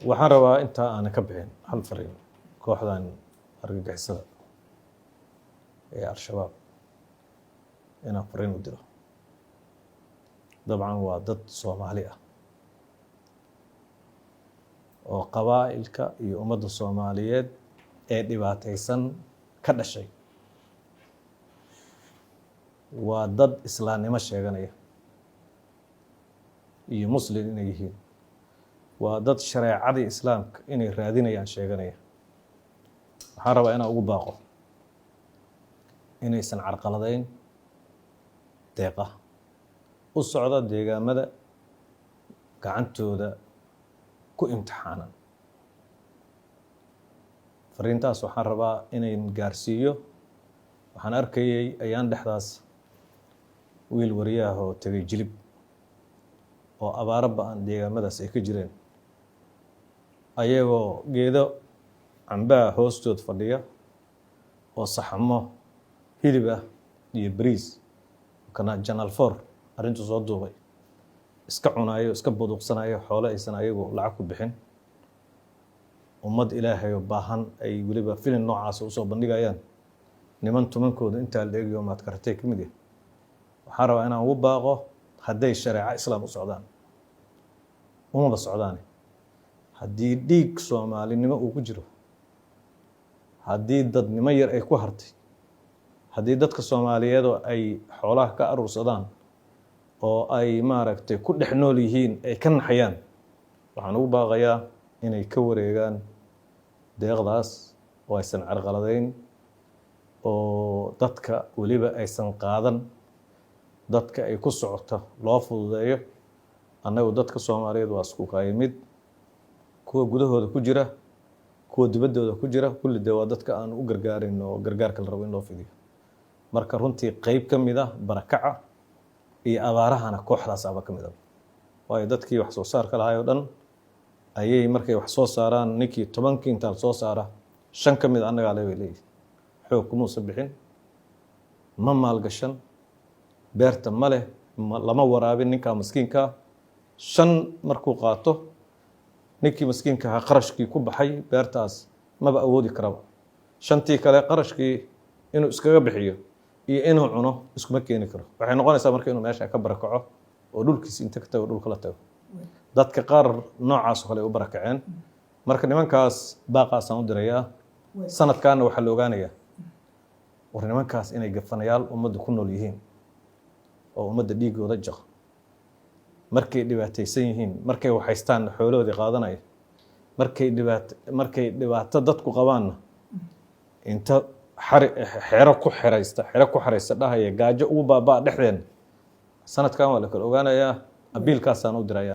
waxaan rabaa inta aan ka bixin hal fariin kooxdan argagixisada ee al-shabaab inaan fariin u diro. dabcan waa dad Soomaali ah oo qabaa'ilka iyo ummadda Soomaaliyeed ee dhibaataysan ka dhashay. waa dad islaamnimo sheeganaya iyo muslim inay yihiin. waa dad shareecadii islaamka inay raadinayaan sheeganaya. waxaan rabaa inaan ugu baaqo inaysan carqaladayn deeqa u socda deegaamada gacantooda ku imtixaanan. fariintaas waxaan rabaa inayn gaarsiiyo. waxaan arkayay ayaan dhexdaas wiil wariyaah oo tegay jilib oo abaaro ba-an deegaamadaas ay ka jireen ayagoo geedo cambaha hoostood fadhiya oo saxamo hilib ah iyo bariis kana Channel 4 arrintu soo duubay iska cunayo iska buduqsanayo xoolo aysan ayagu lacag ku bixin. ummad ilaahay oo baahan ay waliba filim noocaas u soo bandhigayaan niman tumankooda intaa la eegayo maad kartay ka mid ah. waxaan rabaa inaan ugu baaqo hadday shareeco islaam u socdaan umaba socdaan haddii dhiig Soomaalinimo uu ku jiro, haddii dadnimo yar ay ku hartay, haddii dadka Soomaaliyeed oo ay xoolaha ka aruursadaan oo ay maaragtay ku dhex nool yihiin ay ka naxayaan, waxaan ugu baaqayaa inay ka wareegaan deeqdaas oo aysan carqaladayn oo dadka waliba aysan qaadan dadka ay ku socoto loo fududeeyo. annagu dadka Soomaaliyeed waa isku qaymid, kuwa gudahooda ku jira, kuwa dibaddooda ku jira, kulli dee waa dadka aan u gargaarin oo gargaarka la rabo in loo fidiyo. marka runtii qayb ka mid ah barakaca iyo abaarahana kooxdaas aba ka mid ah. waayo dadkii wax soo saarka lahaay oo dhan ayay markay wax soo saaraan ninkii 10 kintaal soo saara 5 ka mid annagaa leh bay leeyihiin. xoog kumuusa bixin, ma maalgashan, beerta ma leh, lama waraabin ninkaa maskiinkaa. 5 markuu qaato ninkii maskiinka ahaa qarashkii ku baxay beertaas maba awoodi karaba. 5tii kale qarashkii inuu iskaga bixiyo iyo inuu cuno iskuma keeni karo. waxay noqonaysaa marka inuu meesha ka barakaco oo dhulkiisa inta ka tago dhulka la tago. dadka qaar noocaas oo kale u barakaceen. marka nimankaas baaqaasaan u dirayaa. sanadkaana waxaa la ogaanayaa war nimankaas inay gafanayaal ummadda ku nool yihiin oo ummadda dhiigooda jaq markay dhibaataysan yihiin, markay waxaystaan xoolahoodii qaadanaya, markay dhibaato dadku qabaanna inta xero ku xiraysta dhahaya gaajo ugu baabaa dhexdeen. sanadkan waa la kala ogaanayaa. abiilkaasaan u dirayaa.